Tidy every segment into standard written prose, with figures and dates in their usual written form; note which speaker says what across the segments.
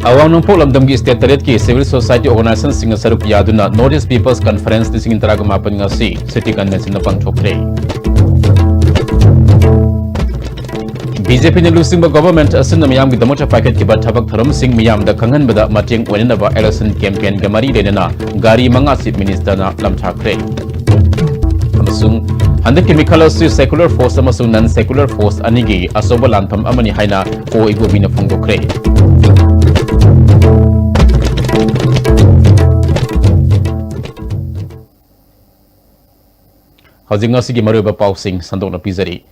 Speaker 1: Awang nung lamdam gi state taret ki civil society organization singa saruk yaduna Northeast People's Conference tising intaraga mapan nga si city convention na pangchokre. BJP ne lusing ba government asin na miyam gi damota packet ki ba thabak tharam sing miyam da khangan bada mateng wenna ba election campaign ga mari lenana gari manga chief minister na lamthakre. Amasung Handa chemical si secular force amasung non secular force anigi asoba lantham amani haina ko igu bina phongdokre. Housing asigi maruba pausing sandok na pizari.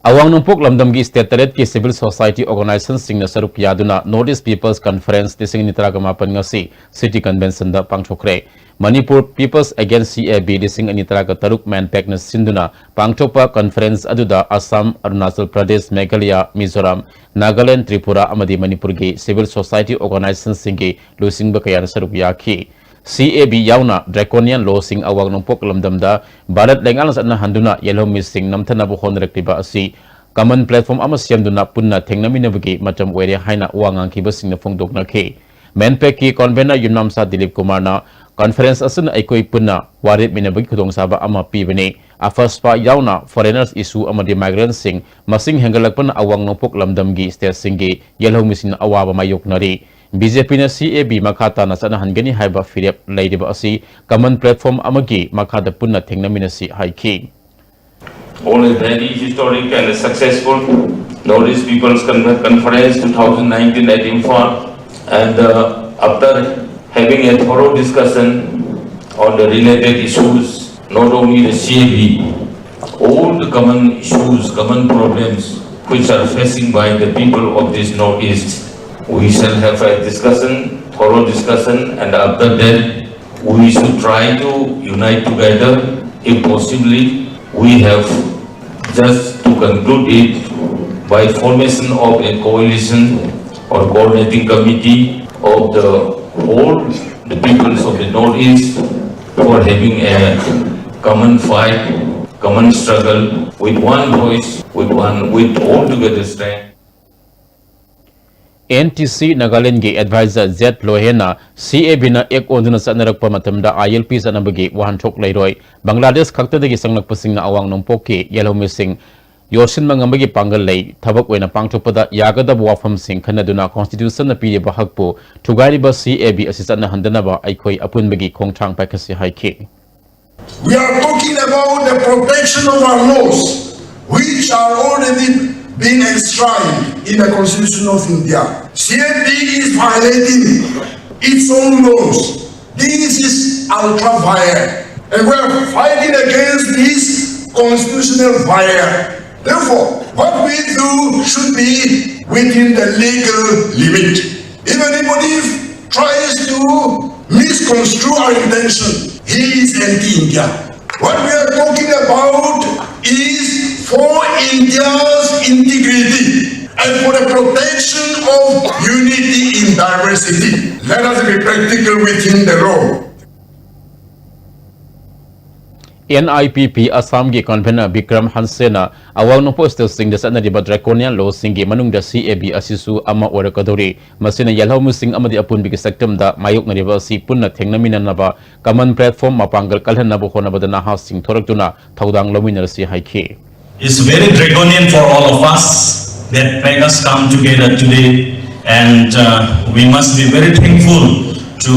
Speaker 1: Awang numpok lamdam gi state taret ki civil society organization sing na saruk yaduna Northeast People's Conference tising nitaraga mapan ngasi city convention da pangchokre. Manipur People's Against CAB dising anitaraga taruk manpack na sinduna pangchokpa conference aduda Assam, Arunachal Pradesh, Meghalaya, Mizoram, Nagaland, Tripura amadi Manipur gi civil society organization singi lusing ba kaya na saruk yaki. CAB yauna draconian law sing awang nung pok lamdamda barat lengalan sa na handuna yellow missing namtana bu honrektiba asi common platform ama siamduna punna thengnamina bugi matam were haina wangang kibasing na phongdok na ke menpek ki convener yunam sa Dilip Kumar na conference asun aikoi punna warit minabugi khudong saba ama pibani afas pa yauna foreigners issue ama di migrants sing masing hengalakpan awang nung pok lamdamgi state singi yellow missing awaba mayok nari BJP na CAB makata na sana hangani haiba firep laidiba asi common platform amagi makata punna thengnamina si haiki.
Speaker 2: All a very historic and successful Northeast People's Conference 2019 at Imphal, and after having a thorough discussion on the related issues, not only the CAB, all the common issues, common problems which are facing by the people of this Northeast, we shall have a discussion, thorough discussion, and after that we should try to unite together. If possibly, we have just to conclude it by formation of a coalition or coordinating committee of the peoples of the Northeast for having a common fight, common struggle with one voice, with all together strength.
Speaker 1: NTC Nagaland gi advisor Z Lohena CAB na ek onduna sa narakpa matamda ILP sa nabagi wahan thok lairoi Bangladesh khakta dagi sanglak pasing na awang nong poki yellow missing yorsin mangambagi pangal lay thabak wena pangthokpada yagada wafam sing khanaduna constitution na pide bahakpo thugari ba CAB asisa na handana ba aikoi apun bagi khongthang pakasi haiki.
Speaker 3: We are talking about the protection of our laws which are already being enshrined in the Constitution of India. CAB is violating its own laws. This is ultra vire, and we are fighting against this constitutional vire. Therefore, what we do should be within the legal limit. If anybody tries to misconstrue our intention, he is anti-India. What we are talking about is for India's integrity and for the protection of unity in diversity. Let us be practical within the law.
Speaker 1: NIPP Assam gi convener Bikram Hansena awang no postal sing dasa na diba draconian law singi manung da CAB asisu ama orakadori masina yalhaw musing amadi apun bigi sectum da mayok na diba si punna thengnamina na ba common platform mapanggal kalhan na buho na badana ha sing thoraktuna thaudang lominar si haiki.
Speaker 4: It's very draconian for all of us that make us come together today, and we must be very thankful to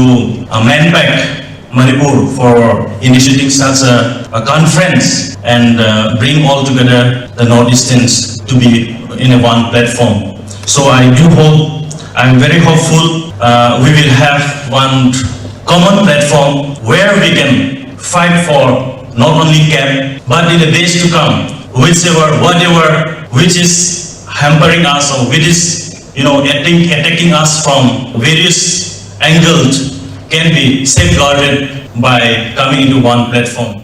Speaker 4: MANPAC Manipur for initiating such a conference and bring all together the Northeasterns to be in a one platform. So I do hope, I'm very hopeful we will have one common platform where we can fight for not only CAP but in the days to come, whichever, whatever, which is hampering us or which is, attacking us from various angles can be safeguarded by coming into one platform.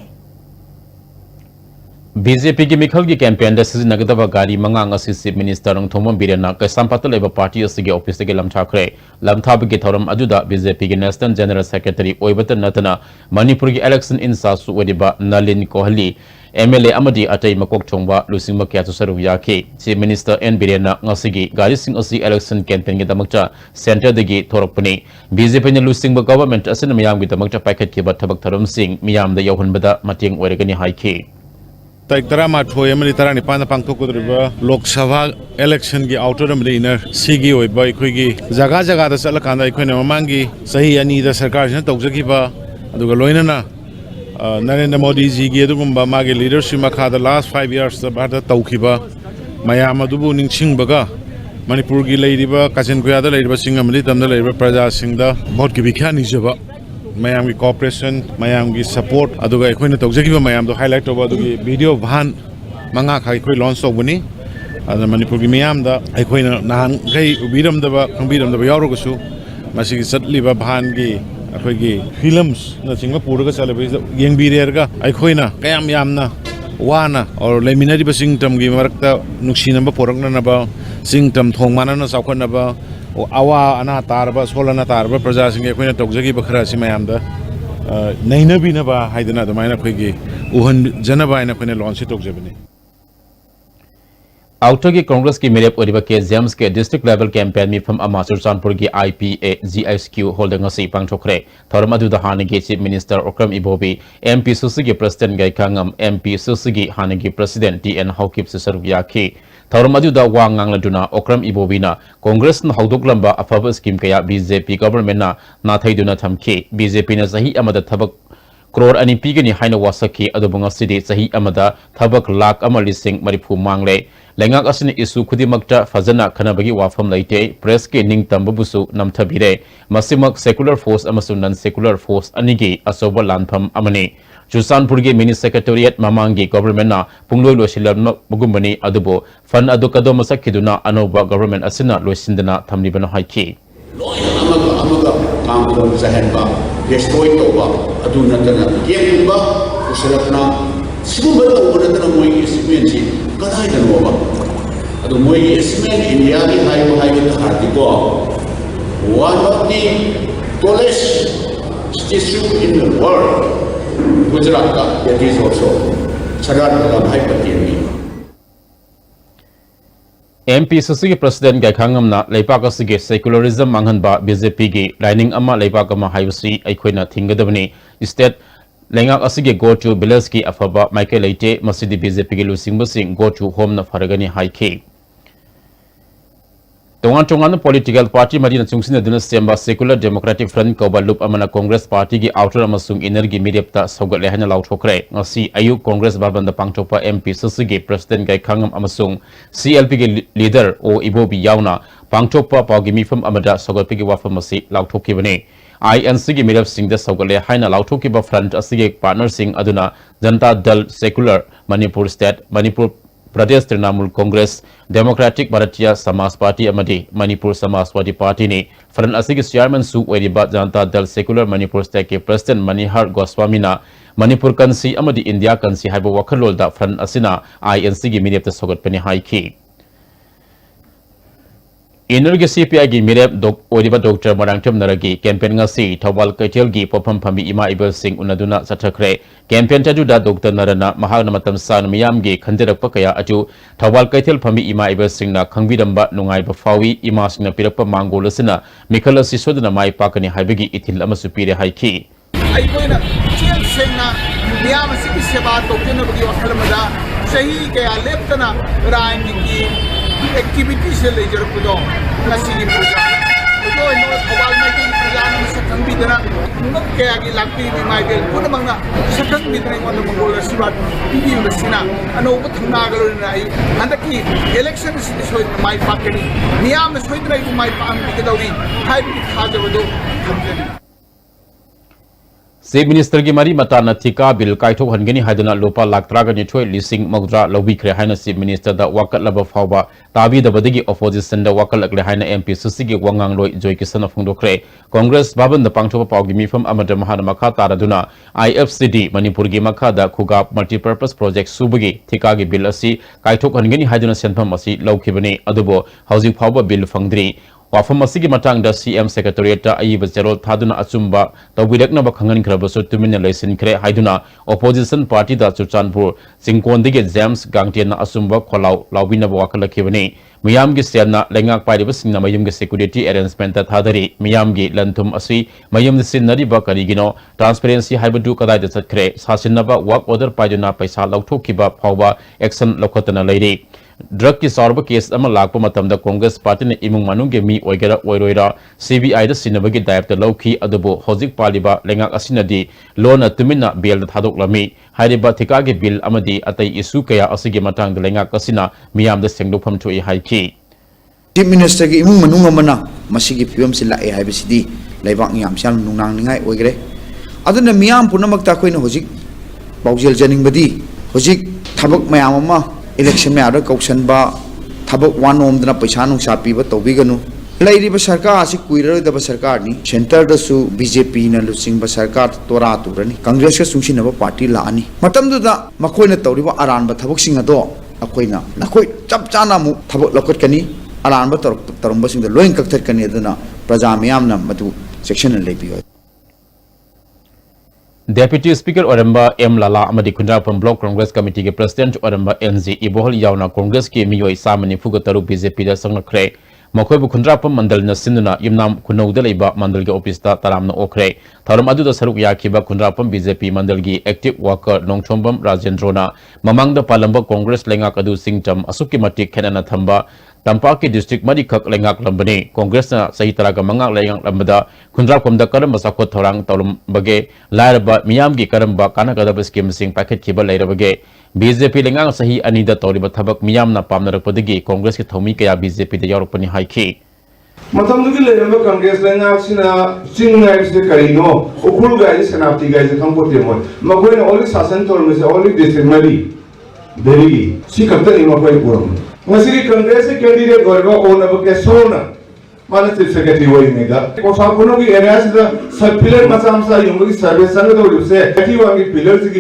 Speaker 1: BJP ki mikhal ki campaign da sizi nagadaba gari manga ngasi chief minister ng thomam birena ka sampatal eba party asigi office ge lamthakre lamthab ge thoram ajuda BJP ki national general secretary oibatan natana manipur ki election in sa su wediba nalin kohli MLA amadi atai makok thongba lusingma kya chu saru yaki Chief Minister N Birena ngasigi gari sing asi election campaign gi damakta center degi thorakpani BJP ne lusingba government asina miyam gi damakta packet ki bathabak tharum sing miyam da yauhunbada mateng oiragani haiki
Speaker 5: Tarik tara mathoi amari tara nipan pangthok kudriba Lok Sabha election gi outer amari inner sigi oiba ikoi gi jaga jaga da sala kanda ikoi ne mamangi sahi ani da sarkar jina tawjaki ba aduga loina na Narendra Modi ji gi adugumba magi leadership makha the last 5 years da bharta tawkiba mayam adubu ningsing baga Manipur gi leiriba Kachin Kuya da leiriba singamali tamda leiriba praja singda bahut ki bikha nijaba mayam ki cooperation mayam ki support aduga ikoi ne tawjaki ba mayam do highlight over adugi video bhan manga khai ikoi launch tawbani ada Manipur gi mayam da ikoi na nahan gai ubiram da ba khangbiram da ba yawrogasu masigi satliba bhan gi अखोगी films न सिंग पुरगा चलबे येंगबिरेरगा अखोइना कयाम यामना वाना और लेमिनारी busing तम गी मरकता नुक्सिनब पोरकननब सिंग तम थोंगमानन साखनब आवा अना तारबा सोलना तारबा प्रजा सिंग अखोइना तौजगी बखरा सि मयामदा नैनबिनबा हाइदना दमाइना अखोगी उहन जनबा आइना अखोइना लॉन्च तौजबनी
Speaker 1: Outer की कांग्रेस की मेरेप ओरिबा के जेम्स के डिस्ट्रिक्ट लेवल कैंपेन में फम अमा चुरचानपुर की IPA GSQ होल्डिंग असी पांगथोखरे थौरम अदुदा हानेगी chief minister Okram Ibobi MP सुसुगी प्रेसिडेंट गायखांगम MP सुसुगी हानेगी प्रेसिडेंट TN हाउकिप से सर्व याखी थौरम अदुदा वांगांगलदुना ओक्रम इबोबीना कांग्रेस न हौदोकलंबा अफब स्कीम कया BJP गवर्नमेंट ना नाथैदुना थमखी BJP न सही अमद थबक crore ani pigani haina wasaki adubanga sidi sahi amada thabak lak amalising marifu mangle lengak asini isu khudimakta fazana khanabagi wafam laite press ke ning tambusu namthabire masimak secular force amasu non secular force anigi asoba lanpham amani Chusanpur ge mini secretariat mamangi government na pungloi losilam mugumbani adubo fan adukado masakiduna anoba government asina losindana thamlibana haiki
Speaker 6: amaga kamdon zahenba destroy toba adu natana yemba usaratna sibumba toba natana moi esmen ji kadai dan boba adu moi esmen india ni hai hartiko one of the tallest statue in the world Gujarat that is also Sardar Vallabhbhai Patel
Speaker 1: MP Susi President Gakhangam na Leipak Asige secularism manghanba BJP gi lining ama Leipak ama haibsi aikoina thingadabani state lengak asige go to Bileski afaba Michael Leite masidi BJP gi lusingba sing go to home na faragani haiki Tongan political party madina chungsin aduna semba secular democratic front ko balup amana congress party gi outer amasung energy mediapta sogal lehana lauthokre ngasi ayu congress babanda pangtopa MP Susi president gai khangam amasung CLP gi leader o ibobi yauna pangtopa pawgi mifam amada sogalpi gi wafam asi lauthokibani INC gi mediap singda sogale haina lauthokiba front asige partner sing aduna Janata Dal secular Manipur state Manipur Pradesh Trinamool Congress Democratic Bharatiya Samaj Party amadi Manipur Samajwadi Party ni front asigi chairman su oiriba Janata Dal secular Manipur state ke president Manihar Goswami na Manipur kansi amadi India kansi haiba wakhalol da front asina INC gi mediap ta sogat pani haiki Energy CPI gi mirep oiriba Dr. Marangtam Naragi campaign ngasi Thawal Kaitel gi popam phami ima ibel sing unaduna sathakre campaign taju da Dr. Narana mahagna matam san miyam gi khanderak pakaya aju Thawal Kaitel phami ima ibel sing na khangbiramba nungai ba fawi ima sing na pirakpa mangol asina mikhala sisodna mai pakani haibagi ithil amasu pire haiki
Speaker 7: ai koina chel sengna miyam sigi seba tokena bagi wakhalmada sahi ke aleptana rangi gi activity se lejar pudo ngasigi program to no thawal mai ki program sakang bidana nuk ke agi lakti bi mai bel kun mangna sakang bidana ngon mongol sibat bi basina ano uthna galo nai andaki election so mai pakani miyam soidrai mai pam bi dauri hai bi khajawdo thamjani
Speaker 1: Chief Minister gi mari mata na thika bill kaithok hangani haidana lopa laktra gani thoi lising magdra lobi khre haina Chief Minister da wakal laba phawba tabi da badagi opposition da wakal akle haina MP Susi gi wangang loi joy kisan phungdo khre Congress baban da pangthopa pawgi mifam amada mahana makha taraduna IFCD Manipur gi makha da khuga multipurpose project subagi thika gi bill asi kaithok hangani haidana senpham asi laukhibani adubo hauji phawba bill phangdri Wafam asigi matangda CM Secretariat ayiba zero thaduna achumba tawbiraknaba khangan khrabasu tumina lesin khre haiduna opposition party da Chuchanpur Singkondige James Gangtian achumba kholau lawbinaba wakalakibani Miyamgi Siana Lengak Paidibasing Mayumgi security arrangement that Hadari Miyamgi Lantum Asi Mayum the Sinari Bakarigino Transparency Hybadu Kadai the Sakre Sasinaba work order Paiduna Paisa Lautokiba Power Action Lokotana Lady Drug ki sarba case ama lakpa matamda Congress Party ne imung manungge mi oigera oiroira CBI da sinabagi director lawki adubo hozik paliba lengak asinadi lona tumina bill da thadok lami hariba thika ge bill amadi atai issue kaya asige matang da lengak asina miyam da sengdopam thui haiki
Speaker 8: Chief Minister ki imung manung amana masigi film sila ai habisidi laibak yam siam nungnang ningai oigre aduna miyam punamakta koina hozik baujel janing badi hozik thabak mayam ama election में आदर कौशन बा थबक one ohm दना पैसा नुसा पीबा तौबिगनु लैरिबा सरकार आसी कुइरदबा सरकार नि सेंटर दसु बीजेपी न लुसिंगबा सरकार तोरा तुरनी कांग्रेस का सुंसिनबा पार्टी लानी मतमदुदा मखोइना तौरिबा अरानबा थबकसिंग अदो अखोइना नखोइ चप चाना मु थबक लकटकनी अरानबा तरंबसिंग लोइन कक्थरकनी अदना प्रजा मियामना मदु सेक्शन लेबियो
Speaker 1: Deputy Speaker Oramba M. Lala Amadi Kundrapam Block Congress Committee ke President Oramba NZ Ibohol Yauna Congress ke Miyoi Samani Fugataru BJP da Sangakre Makoibu Kundrapam Mandal na Sinduna Yumnam Kunogda Iba Mandal ge Office da Taramna Okre Tharam Adu da Saruk Yakiba Kundrapam BJP Mandal gi Active Worker Nongchombam Rajendrona Mamang da Palamba Congress Lengak Adu Singtam Asuki Matik Kenana Thamba Tampaki District Madikak Lengak Lambani Congress na Sahitaraga Mangak Lengak Lambada Kundrapam da Karam Masakot Thorang Taulam Bage Lairaba Miyamgi Karamba Kanakadaba Scheme Sing Packet Kiba Lairabage BJP Lengang Sahi Anida Toriba Tabak Miyam na Pamnarakpadagi Congress ki Thomi Kaya BJP da Europani Haiki
Speaker 9: Matamdugi Leramba Congress Lengang Sina Singai se Karino Ukul Gai Sanapti Gai Kampotemon Makoina only Sasan Tormes only District Madi Delhi Sikapta Imakoi Puram Masiri Congress candidate Gorga Onaba Kesona Manasip Secretary Waymaker. Kosakuno की areas the circular masamsa yungi service संग तो उसे ऐसी वांगी pillars की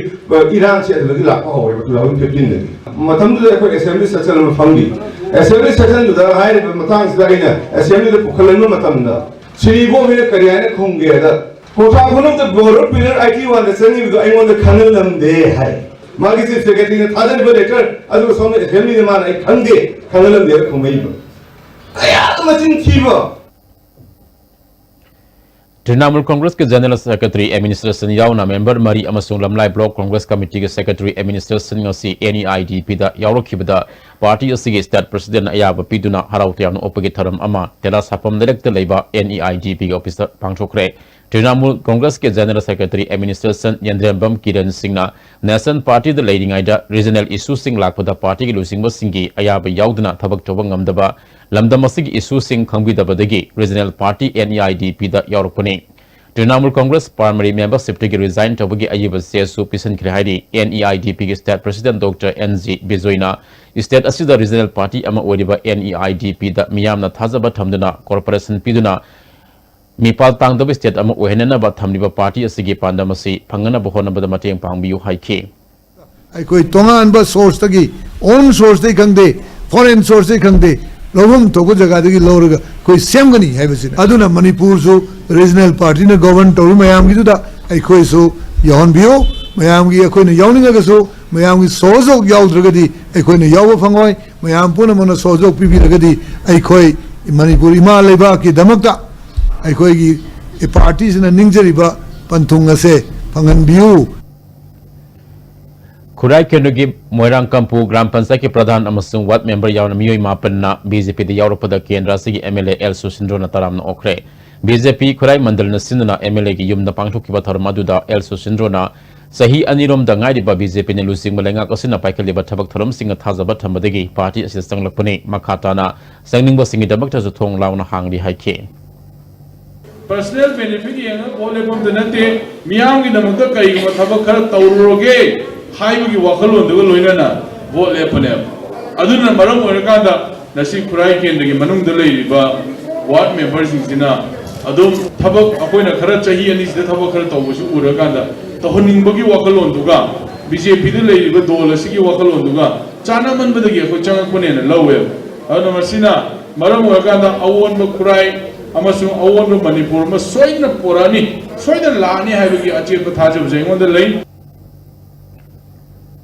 Speaker 9: Iran से लगी लापा हो गए तो लाउन 15 लगी मतम तो देखो assembly section में फंगी assembly section तो दर हाय मतम इस बार इन्हें assembly तो पुखलन में मतम दा श्रीगो में करियाने खुंगे दा कोसाकुनो तो बोरो pillar IT वाले संगी तो आई वाले खनल लंदे है मागी से secretary ने थाने पर लेकर अदु सोने assembly ने माना एक खंगे Khanal लंदे खुंगे
Speaker 1: Trinamool Congress ke General Secretary Administration Yauna Member Mari Amasung Lamlai Block Congress Committee ke Secretary Administration ngasi NEIDP da Yaurokibda Party asigi State President Ayaba Piduna Harautiam Opagi Tharam Ama Tela Sapam Director Leba NEIDP ke Officer Pangchokre Trinamool Congress ke General Secretary Administration Yandrembam Kiran Singna National Party the Leading Ida Regional Issue Sing Lakpada Party ke Lusing Singi Ayaba Yaudna Thabak Chobangam Daba Lamdamasig Issue Sing Khangbidabadagi Regional Party NEIDP da Yaurokuni Trinamool Congress Primary Membership to resign to Bagi Ayaba Sesu Pisan Krihadi NEIDP State President Dr. NZ Bizoina State Asida Regional Party Ama Odiba NEIDP da Miyamna Thazaba Thamduna Corporation Piduna Mipal Tangdabi State Ama Ohenana Bathamniba Party Asigi Pandamasi Pangana Bohona Badamatang Pangbiu Haiki
Speaker 10: I could Tongan bus source tagi own source they can de foreign source they can de Lovum Togo Jagadi Lorga, Koi Semgani have it. Aduna Manipur so regional party na government Toru Mayamgi da Iko so Yon Bio, Mayamgi Akona Yonagaso, Mayamgi Sozo Yaudragadi, Ekona Yawa Fangoi, Mayampuna Mona Sozo Pipi Ragadi, Ikoi Manipuri Ma Lebaki Damakta, Ikoi a parties in a Ninjariba, Pantunga se, Pangan Biu.
Speaker 1: Kurai Kenugi Moirang Kampu Gram Pansaki Pradhan Amasung Wat Member Yauna Miyoi Mapanna BJP the Europada Kendra Sigi MLA El Susindrona Taram Okre BJP Kurai Mandal Nasinduna MLA Yum the Pangtukiba Tarmaduda El Susindrona Sahi Anirom Dangai ba BJP ne Lusing Malenga Kosina Paikaliba Tabak Taram Singa Tazaba Tambadegi Party Assistant Lapone Makatana Sanging Bossing Dabakta Zutong Launa Hangdi Haike
Speaker 11: Personal benefit yang boleh pun tenate Miyang kita mungkin kai Tabak Karat Tauroge Haibuki Wakalun, the Luina, vote Lepanep. Aduna Maram Urakanda, Nasi Kurai Ken, the Manung the Lady, but what members in Sina, Adum Tabak, Apoina Karachahi and is the Tabakarato was Urakanda, the Honingbuki Wakalun Duga, BJP the Lady, but Dola Siki Wakalun Duga, Chanaman with the Yakuchan and Lowell, Adamasina, मरम होगादा अवोन खुराई अमसुंग अवोन मणिपुर में सोइन पुरानी सोइन लानी है कि अचेत थाजब जेंगोंद लई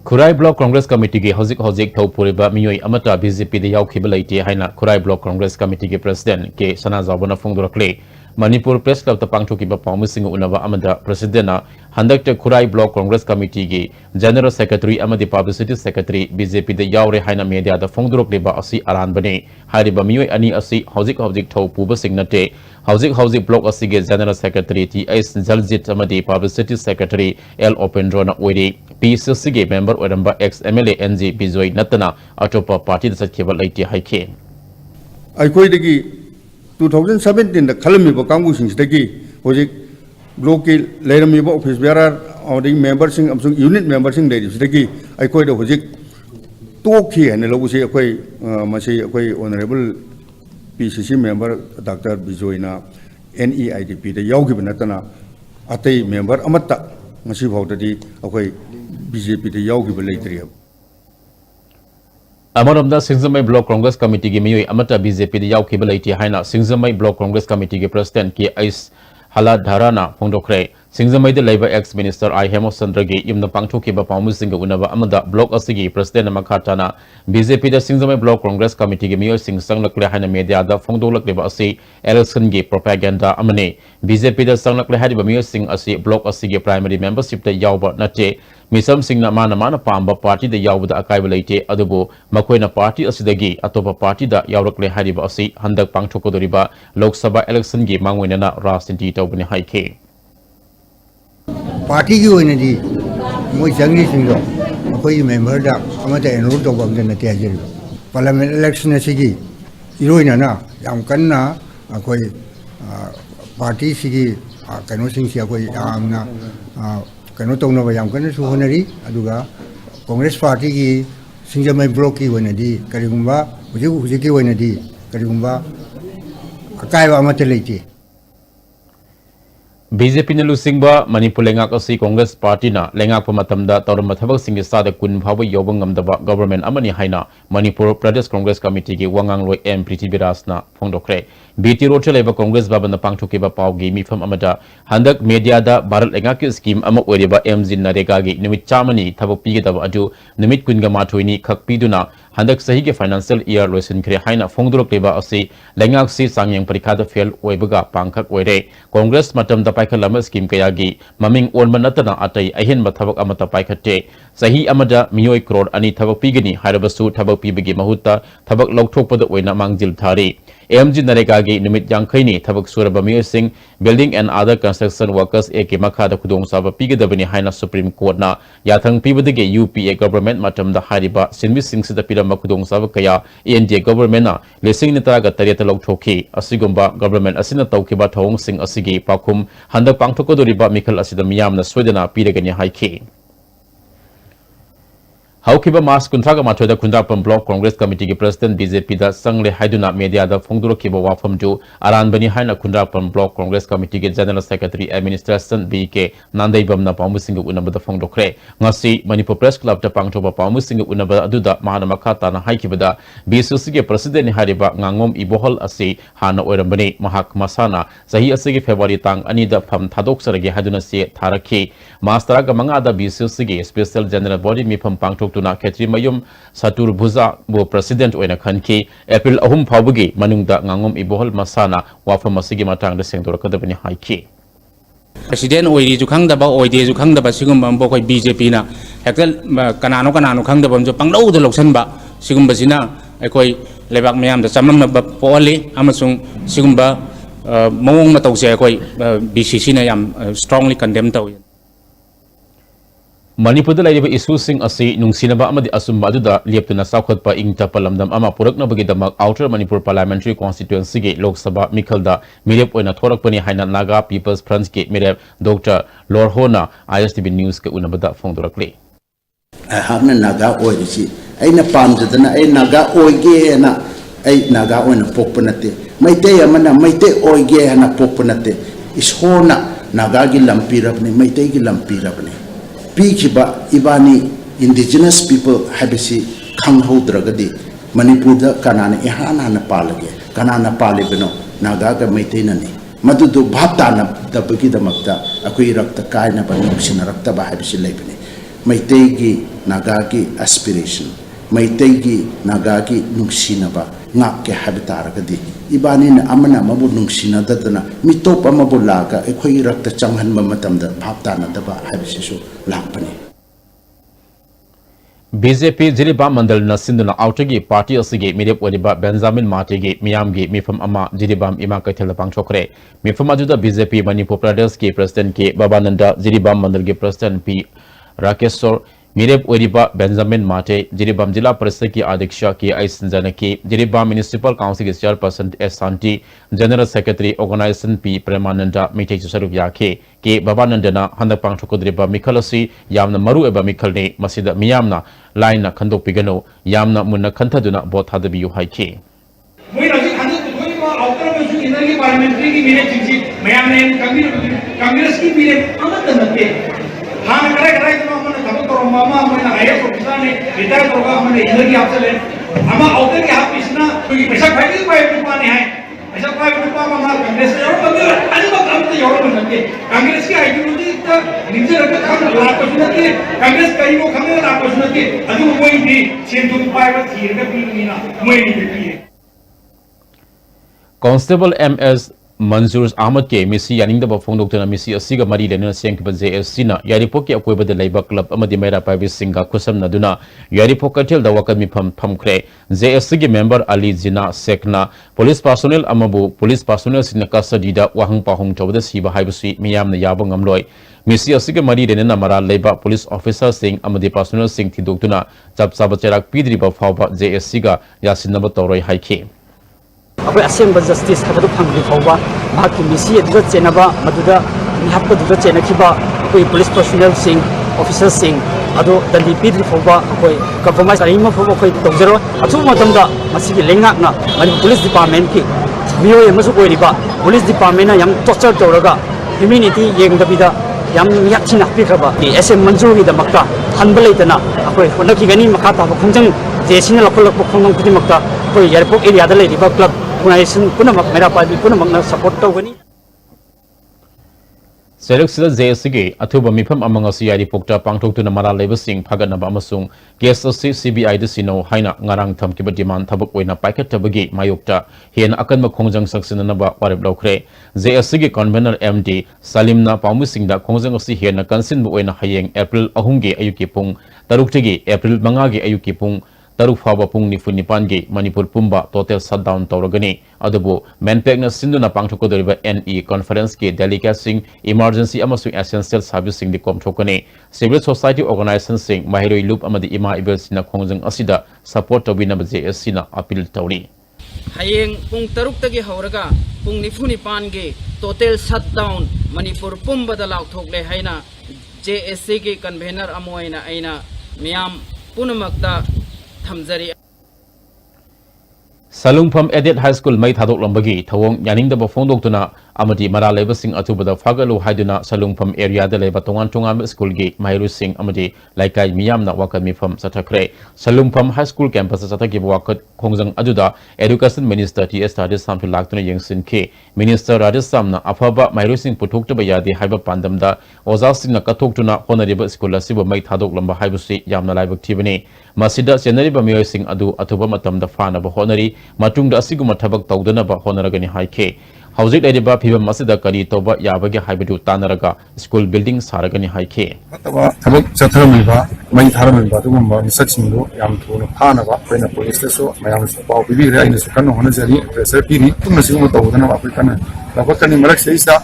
Speaker 1: खुराई block Congress committee की हौजिक हौजिक थौपुरिबा मियोई अमता BJP दे याउखिबा लेते हाइना खुराई ब्लॉक कांग्रेस कमिटी के प्रेसिडेंट के सनाजाबना फोंदोरक्ले मणिपुर प्रेस क्लब पांगथोकिबा पाउमुसिंग उनबा अमदा प्रेसिडेंट हंदक खुराई ब्लॉक कांग्रेस कमिटी की जनरल सेक्रेटरी अमदी पब्लिसिटी सेक्रेटरी बीजेपी दे यावरे हाइना मीडिया दा फोंदोरक्लेबा असि अरानबने हारिबा मियोई अनि असि हौजिक हौजिक थौपुबा सिंगनते हौजिक हौजिक ब्लॉक असि के general secretary T S Jaljit अमदी पब्लिसिटी सेक्रेटरी एल ओपेंड्रोना ओइरे पीसीसी के मेंबर ओरंबा एक्स एमएलए एनजी बिजोई नतना अटोपा पार्टी दसखेबा लेते हाइखे
Speaker 12: अखोइदगी 2017 खलमीब कांगूसिंगसिदगी होजिक ब्लॉक की लेरमीब ऑफिस बेरार और मेंबर सिंग अमसुंग यूनिट मेंबर सिंग लेरिसिदगी अखोइद होजिक तोखी है लोगुसे अखोइ मसे अखोइ ऑनरेबल पीसीसी मेंबर डॉक्टर बिजोइना एनईआईडीपी दे याउगिब नतना अतई मेंबर अमत्ता मसी भावददी अखोइ बीजेपी दे याउगिब लेतरी
Speaker 1: अमरमदा सिंगजमई ब्लॉक कांग्रेस कमिटी की मियोई अमता बीजेपी दे याउखिबा लेते हाइना सिंगजमई ब्लॉक कांग्रेस कमिटी के प्रेसिडेंट के आइस हाला धाराना फोंदोखरे सिंगजमई दे लेबा एक्स मिनिस्टर आई हेमचंद्र की युमना पांगथोकिबा पाउमुसिंग उनबा अमदा ब्लॉक असigi प्रेसिडेंट मखाताना बीजेपी दे सिंगजमई ब्लॉक कांग्रेस कमिटी के मियोई सिंग संगलक्ले हाइना मीडिया दा फोंदोलक्लेबा असि इलेक्शन की प्रोपेगेंडा अमने बीजेपी दे संगलक्ले हाइबा मियोई सिंग असि ब्लॉक असigi प्राइमरी मेंबरशिप दा यावबा नटे मिसम सिंगना माना पांबा पार्टी दा यावबदा अकाइबा लेते अदुबो मखोइना पार्टी असिदगी अतोपा पार्टी दा यावरक्ले हारिबा असि हंदक पांगथोकोदोरिबा लोकसभा इलेक्शन की मांगोइना राजनीति तौबने हाइखे
Speaker 13: पार्टी की ओइनदी मोइ जंगली सिंगो अखोइ मेंबर दा अमते एनरोल तौबम नते हाजिरि पार्लियामेंट इलेक्शन असिगी इरोइना याम कन्ना अखोइ पार्टी सिगी कनो सिंगसी अखोइ यामना कनो तौनबा याम कन्ना सु होनरी अदुगा कांग्रेस पार्टी की सिंगजमई ब्लॉक की ओइनदी करिगुंबा हुजिक की ओइनदी करिगुंबा अकाइबा अमते लेते
Speaker 1: बीजेपी ने लुसिंगबा मणिपुर लेंगाक असि कांग्रेस पार्टी ना लेंगाक मतमदा तौरम थबक सिंग सादा कुन भाव योबंगमदबा गवर्नमेंट अमनि हाइना मणिपुर प्रदेश कांग्रेस कमिटी की वांगांगलोय एम पृथ्वीराजना फोंदोखरे बीटी रोड लेबा कांग्रेस बाबन पांगथोकिबा पावगी मिफम अमदा हंदक मीडिया दा भारत लेंगाक स्कीम अम ओइरेबा एमजी नरेगा की निमित चामनी थबक पीगदबा अदु निमित कुनगा माथोइनी खकपीदुना हंदक सही के फाइनेंशियल ईयर लोइसिनखरे हाइना फोंदोरक्लेबा असि लेंगाक सि सांगयंग परीक्षा दा फेल ओइबगा पांखक ओइरे कांग्रेस मतम पाइखल स्कीम कया की ममिंग ओनब नतना अतई अहेनब थबक अमत पाइखटे सही अमदा मियोई करोड़ अनि थबक पीगनी हारबसु थबक पीबगी महुत्ता थबक लौथोकपद ओइना मांगजिल थारी एमजी नरेगा की निमित यांखैनी थबक सुरब मियोई सिंह building and other construction workers ए के मखादा खुदोंग साब पीगदबनी हाइना सुप्रीम कोर्ट ना याथंग पीबदगे यूपीए गवर्नमेंट मतमदा हारिबा सिनमि सिंहसिदा पिरम खुदोंग साब कया एनडीए गवर्नमेंट ना लिसिंग नितरागा तरेत लौथोखी असिगुंबा गवर्नमेंट असिना तौखिबा थौंग सिंह असिगी पाखुम हंदक पांगथोकोदोरिबा मिखल असिदा मियामना सोइदना पीरगनी हाइखी हौखिबा मार्च 38 खुंदापम ब्लॉक कांग्रेस कमिटी की प्रेसिडेंट बीजेपी दा संगले हाइदुना मीडिया दा फोंदोरखिबा वाफम जो अरानबनी हाइना खुंदापम ब्लॉक कांग्रेस कमिटी के जनरल सेक्रेटरी एडमिनिस्ट्रेशन बी के नांदैबमना पामुसिंग उनबदा फोंदोखरे ngasi मणिपुर प्रेस क्लब ता पांगथोबा पामुसिंग उनबदा अदुदा माना मखाताना हाइखिबदा बीसीसी के प्रेसिडेंट हारिबा nganगोम इबोहल असि हाना ओइरंबनी महक मसाना सही असि फेब्रुवारी तांग अनी दा फम थादोक्सरगे हाइदुना से थारखी मास्टरा गा मंगा दा बीसीसी के स्पेशल जनरल बॉडी मिफम पांगथोक खेत्री मयुम सतुर भुजा बो प्रेसिडेंट ओइना खनकी एप्रिल 3 फावबगी मनुंगदा nganगोम इबोहल मसाना वाफम असि मतंग सेंदोरकदबनी हाइखी
Speaker 14: प्रेसिडेंट ओइरी जु खंगदबा ओइदे जु खंगदबा सिगुम बो कोइ बीजेपी ना हेक्टल कनानो खंगदबम जो पंगलौद लौसनबा सिगुमबसिना अखोइ लेबाक मयाम दा चमनब पोली अमसुंग सिगुमबा मवोंग मतौसे अखोइ बीसीसी ना याम स्ट्रांगली कंडेम तौ
Speaker 1: मणिपुर लाइव इशू सिंह असि नुंसिनबा अमदि असुंबा अदुदा लेप्तुना साखोतपा इंगतपा लमदम अमा पुरकनबगिदमक आउटर मणिपुर पार्लियामेंट्री कॉन्स्टिट्यूएंसी के लोकसभा मिखलदा मिरेप ओइना थोरकपनि हाइना नागा पीपल्स फ्रंट के मिरेप डॉक्टर लोरहोना आईएसटीवी न्यूज के उनबदा फोंदोरकले
Speaker 6: हमने नागा ओइरिसी अइना पामजदना ए नागा ओइगे ना ए नागा ओइना पोकपनते मैते यमना मैते ओइगे हना पोकपनते इसहोना नागा की लंपीरबने मैते की लंपीरबने पीखिबा इबानी इंडिजिनस पीपल हैबिसी खंगहोद्रगदी Manipur kanana ihana na palage kanana palibeno naga ka maitinani madudu bhapta na dabagi damakta akui rakta kaina ba nuksina rakta ba habisi lebene maitegi naga ki aspiration maitegi naga ki nuksina ba ngak ke habitar ka di ibani na amana mabu nuksina dadana mitop amabu laga akui rakta changhan ba matamda bhapta na daba habisi so lakpani
Speaker 1: BJP Jiribam Mandal na Sinduna Outagi Party Asigi Midip Wadiba Benjamin Martigi Miyamgi Mifam Ama Jiribam Imaka Telapang Chokre Mifam Ajuda BJP Manipur Pradesh ki President ki Babananda Jiribam Mandal ki President P Rakesor Midip Wadiba Benjamin Mate Jiribam Jila President ki Adiksha ki Aisanjana ki Jiribam Municipal Council ki Chairperson S. Santi General Secretary Organization P Premananda Mite Saruk Yake ki Babanandana Handapang Chokodriba Mikalasi Yamna Maru Eba Mikalni Masida Miyamna line na khandok pigano yamna munna khanthaduna botha da biyu haike
Speaker 15: moi raji khandok thoi ma outer ma su inner ki parliamentary ki mere jinsi mayam ne congress ki mere amat nate ha kare kare ko हमने खबर करो मामा हमने IAS officer ने retire होगा हमने इधर की आपसे ले हम आउटर की हाथ पिसना कोई पैसा फाइल पाए रुपया नहीं है ऐसा पाए रुपया हमारा कांग्रेस से और बंदे आज बात हम तो योर बनते कांग्रेस की आइडियोलॉजी तो निजे रखते हम लाभ कुछ नहीं कांग्रेस कई वो हमें लाभ कुछ नहीं अभी वो ही भी सेंटू पाए बस थी इनका भी नहीं ना वो ही नहीं
Speaker 1: Constable MS Manzoor Ahmad ke misi yaning da bafong doktor na misi asiga mari lena siang ke JSC na yaripok ke akoi bada laiba club amadi mera private singa kusam na duna yaripok katel da wakat mi pham khre JSC ke member Ali Jina Sekna police personnel amabu police personnel sin custody da wahang pahong chawda siba haibasi miyam na yabang amloi misi asiga mari lena mara laiba police officer sing amadi personnel sing thi doktuna chap sabacherak pidri ba phawba JSC ga yasin na toroi haike
Speaker 16: अबे असेंबल justice हबदु फंगली फौबा भाकी मिसी अदुदा चेनबा मदुदा निहप दुदा चेनखिबा कोई police personnel Singh officer Singh अदो दली पीद्री फौबा कोई कंप्रोमाइज अरिमा फौबा कोई तोजरो अथु मतमदा मसिगी लेंगाकना मनि पुलिस डिपार्टमेंट की मियो यमसु कोइरिबा पुलिस डिपार्टमेंट यम टॉर्चर तौरगा ह्यूमैनिटी येंगदबिदा यम याचिना पिखबा एसएम मंजूरी दमक्ता हनबलेतना अकोई होनखिगनी मखा ताब खुंजंग जेसिना लखलक खोंगम खुदिमक्ता कोई एयरपोर्ट एरिया दा लेरिबा club organization punamak mera party punamak na support tawgani
Speaker 1: Seruk sida JSC ge athuba mifam amang asi yari pokta pangthok tuna mara leba sing phagat na ba amasung case asi CBI de sino haina ngarang tham ki ba demand thabuk oina paikat tabagi mayokta hen akan ma khongjang saksina na ba warib laukre JSC ge convener MD Salimna Pamu Singh da khongjang asi hen na kansin bu oina hayeng April 3 ge ayuki pung taruk ge April 5 ge ayuki pung Taruk Faba Pung Nifu Nipangi, Manipur Pumba, total shutdown Tauragani, Adabu, Manpegna Sinduna Pangtoko River NE Conference Ki Delegating Emergency Amasu Essential Servicing the Comtokane, Civil Society Organization Sing, Mahiro Loop Amadi Ima Ibelsina Kongjang Asida, support Tobina JSC appeal Tauri.
Speaker 17: Hayeng Pung Taruk Tagi Hauraga, Pung Nifu Nipangi, total shutdown, Manipur Pumba the Lauk Tokle Haina, JSC Ki convener Amoina Aina, Miam Punamakta.
Speaker 1: Salungpham Edit High School Mai Thadok Lambagi, Thawong Yaning the Bafondok Tuna, Amati Mara Labor Sing Atubada Fagalu Haiduna, Salungpham area the Labor Tongan School Gate, Mairu Sing Amati, Laikai Miyam na Wakami from Satakre, Salungpham High School Campus Sataki Wakat, Kongzang Aduda, Education Minister T.S. Radisam to Laktuna Yangsin K, Minister Radisam na Afaba, Mairu Sing Putuk to Bayadi, Hyber Pandamda, Ozasing na Katok Tuna, Honorable School Siba Mai Thadok Lamba Hybusi, Yamna Live Tivani, Masida Senari Bamio Sing Adu, Atuba Matam the Fana Honori, Matung da Siguma Tabak Taudana ba Honoragani Hike. Housing Ediba Piva Masida Kari Toba Yabaga Hybidu Tanaraga, school building Saragani Hike.
Speaker 18: Tabak Sataramiba, Main Taramaba, Sachingo, Yam to Panava, when a police so, Mayam Pau, Vivi, and the Sukano Honazari, Serpini, Tumasimo Taudana African, Lavakani Maraxisa,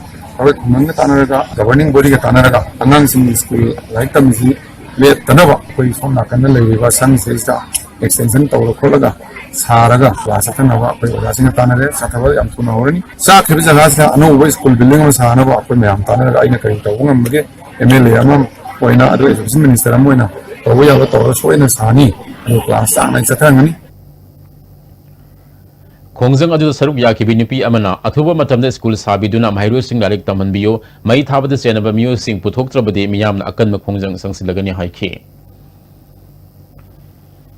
Speaker 18: Manga Tanaraga, governing body Tanaraga, Anans in the school, like Tamizi, let Tanava, who is from Nakana, River Sun says that extension Tolo Kolaga. Saraga, Lasakanava, Rasina Tanare, Satava, and Tunaurini. Sakriza, no school building was Hanava, Tana, I can woman, Emilia, Poina, address Minister Amuena, or we have a Toros, Sani, no class, and Satangani.
Speaker 1: Kongzang Adu Saruk Yaki Binipi Amana, Atuba Matamde School Sabiduna, Mairu Sing Larik Tamanbio, Mai Taba the Senaba Mu Sing Putok Trabadi, Miyam, Akan Kongzang Sansilagani Hike.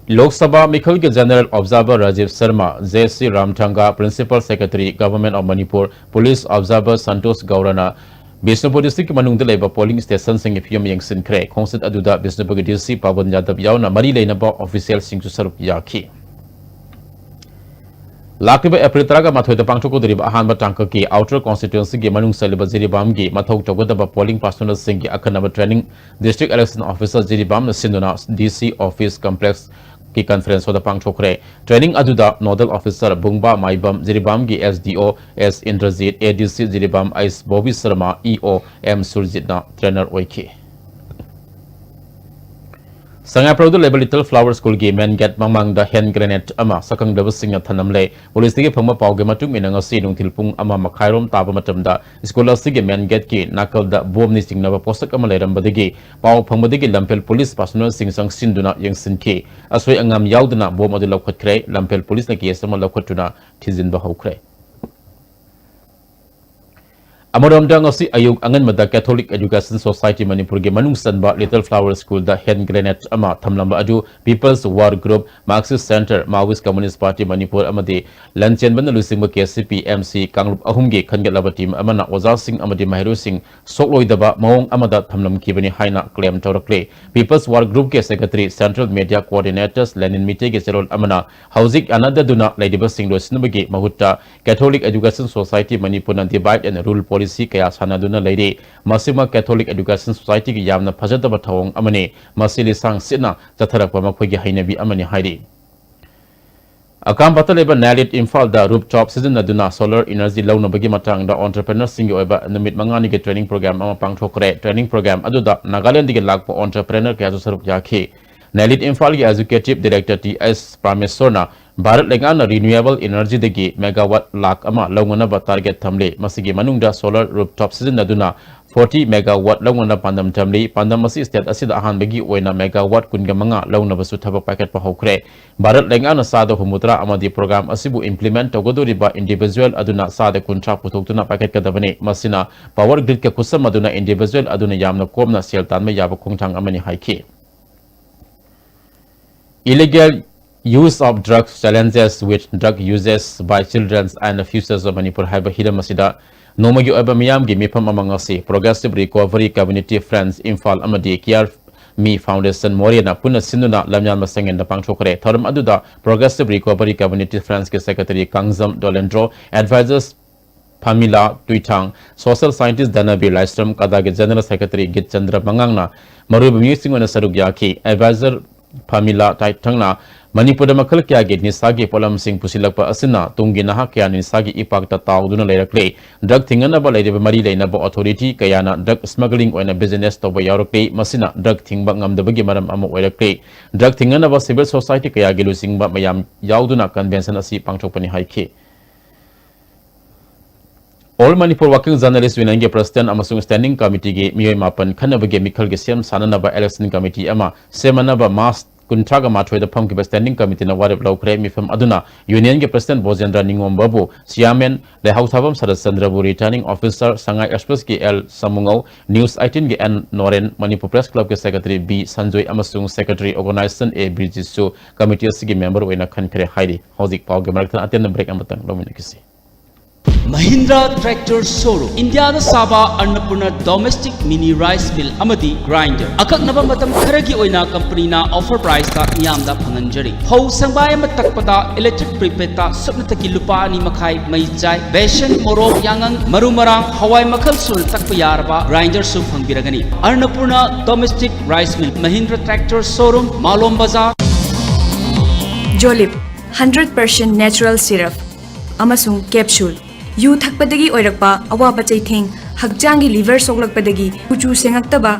Speaker 1: Lok Sabha Mikhal ke General Observer Rajiv Sharma, JC Ramthanga, Principal Secretary, Government of Manipur, Police Observer Santosh Gaurana, Bishnupur District Manung Leba polling station sing if Yum Yang Sin Kre, Concert Aduda, Bishnupur DC, Pavan Yadav Yauna, Mari Lainaba, official Sing to Sarup Yaki. Lakiba April Traga Matho the Pangtoko the Ahanba Tankaki, Outer Constituency Manung Celeba Ziribamgi, Matok Togodaba polling personal singi Akanaba training, District Election Officer Ziribam, Sindona, DC Office Complex. की conference होदा पांगथोखरे training अदुदा nodal officer बुंगबा माइबम जिरिबाम की SDO S Indrajit ADC Jiribam आइस Bobby Sharma EO M सुरजीतना trainer ओइखी Sangapraudu level Little Flower School gi men get mamang da hand grenade ama sakang level singa thanamle police gi phangma pawge matung minanga si nung tilpung ama makhairom taba matamda school asigi men get ki nakal da bom ni singna ba posak ama leram badigi paw phangmadigi lampel police personal sing sang sinduna yang sinki asoi angam yauduna bom adu lokhat kre lampel police na ki esama lokhatuna thizin ba hokre Amoram dang asi ayuk angan mada Catholic Education Society Manipur ge manung sanba Little Flower School da hand grenade ama thamlamba adu People's War Group Marxist Center Maoist Communist Party Manipur amadi lanchen ban lusingba KCP MC Kanglup ahum ge khangelaba team amana Oza Singh amadi Mahiru Singh sokloi daba maung amada thamlam kibani haina claim tawrakle People's War Group ke Secretary Central Media Coordinators Lenin Mite ge serol amana Hauzik another duna Ladiba Singh Rosinbagi Mahutta Catholic Education Society Manipur na divide and rule policy kaya sanaduna leire masima Catholic Education Society ki yamna phajadaba thawong amane masili sang sina chatharakpa makhogi hainabi amani hairi akam bataleba nalit Imphal da rooftop season aduna solar energy launabagi matang da entrepreneur singi oiba namit mangani ge training program ama pangthokre training program aduda Nagaland ge lakpo entrepreneur kaya sarup yakhi nalit Imphal ge executive director TS Prameswarna Bharat Lengana renewable energy degi megawatt lakh ama laungana target thamle masigi manungda solar rooftop season aduna 40 megawatt laungana pandam thamle pandam masi state asida ahan begi oina megawatt kungamanga launa basu thaba packet pa hokre Bharat Lengana sada humutra amadi program asibu implement togodoriba individual aduna sada kuntra putoktuna packet kadabane masina power grid ke kusam aduna individual aduna yamna komna sel tanme yaba khongthang amani haiki illegal Use of drugs challenges with drug uses by children and futures of Manipur have hidden masida nomagi oba miyam gi mifam amangasi progressive recovery community friends Imphal amadi care me foundation moriana puna sinuna lamyan masangen da pangthokre thoram aduda progressive recovery community friends ke secretary Kangzam Dolendro advisors Pamila Tuitang social scientist Danabi Lystrom kadage general secretary Git Chandra Mangangna marubi musing on saruk yaki advisor Pamila Taitangna Manipur makal kya ge nisagi polam sing pusilakpa asina tungi naha kya nisagi ipakta tauduna leirakle drug thingana ba leide mari leina ba authority kayana drug smuggling oina business to ba yarakle masina drug thingba ngamdabagi maram ama oirakle drug thingana ba civil society kaya ge lusingba mayam yauduna convention asi pangthokpani haiki All Manipur Working Journalists Winange President amasung Standing Committee ge miyoi mapan khanabage mikhal ge sem sananaba election committee ama semanaba mas kuntraga mathoi da pham ki standing committee na warep lokre mifam aduna union ge president Bojendra Ningom Babu chairman le hauthabam Sarat Chandrabu returning officer Sangai Express ki L Samungau News 18 ge N Noren Manipur Press Club ke secretary B Sanjoy amasung secretary organization A Bridgesu committee asigi member oina khankhre hairi hozik paw ge maraktan aten break amatang lomina kisi
Speaker 19: Mahindra Tractor Showroom India da Saba Annapurna Domestic Mini Rice Mill Amadi Grinder Akaknaba matam kharagi oina company na offer price ta miyamda phanganjari Hau sangbay matakpada electric prepaid ta subnataki lupa ani makhai maijai besan morok yangang marumarang hawai makhal sul takpa yarba grinder su phangbiragani Annapurna Domestic Rice Mill Mahindra Tractor Showroom Malom Bazaar
Speaker 20: Jolip 100% natural syrup amasung capsule yu thakpadagi oirakpa awaba chaitheng hakjangi liver soklakpadagi kuchu sengaktaba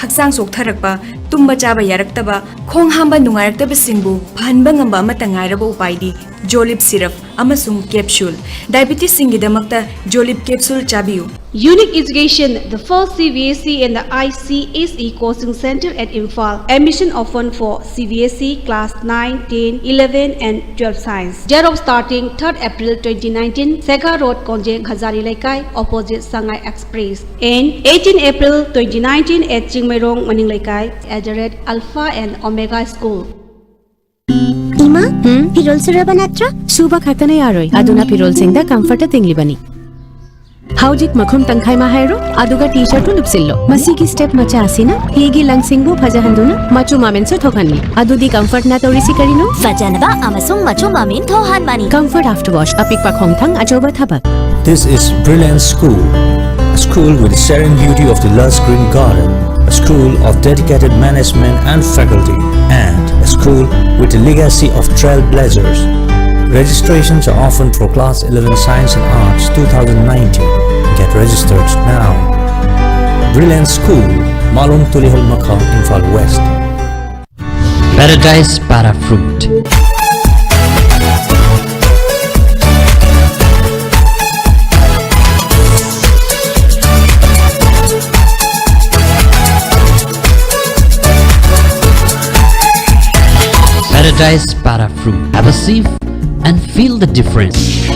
Speaker 20: haksang soktharakpa tumba chaba yaraktaba khong hamba nungairakta singbu phanba ngamba amata ngairaba upaidi Jolip syrup amasung capsule diabetes singidamakta Jolip capsule chabiu
Speaker 21: Unique Education, the first CVSE and the ICSE coaching center at Imphal. Admission open for CVSE class 9, 10, 11 and 12 science. Date of starting 3rd April 2019, Sega Road, Konjeng, Khazari Laikai, opposite Sangai Express. And 18 April 2019 at Chingmairong, Maning Laikai, at the Red Alpha and Omega School.
Speaker 2: Pirol suraba natra? Suba khatana yaroi. Aduna pirol singda comfort tinglibani. Haujik makhum tangkhai ma hairo aduga t-shirt tu lupsillo masi ki step macha asina higi langsingbu phajahanduna machu mamen se thokanni adudi comfort na torisi karino
Speaker 22: fajanaba amasung machu mamin thohan mani
Speaker 2: comfort after wash apik pa khongthang ajoba thabak.
Speaker 23: This is Brilliant School, a school with the serene beauty of the lush green garden, a school of dedicated management and faculty, and a school with a legacy of trailblazers. Registrations are often for Class 11 Science and Arts 2019. Get registered now. Brilliant School, Malung Tulihol Makha, Infal West.
Speaker 24: Paradise Para Fruit. Paradise Para Fruit. Have a sip and feel the difference.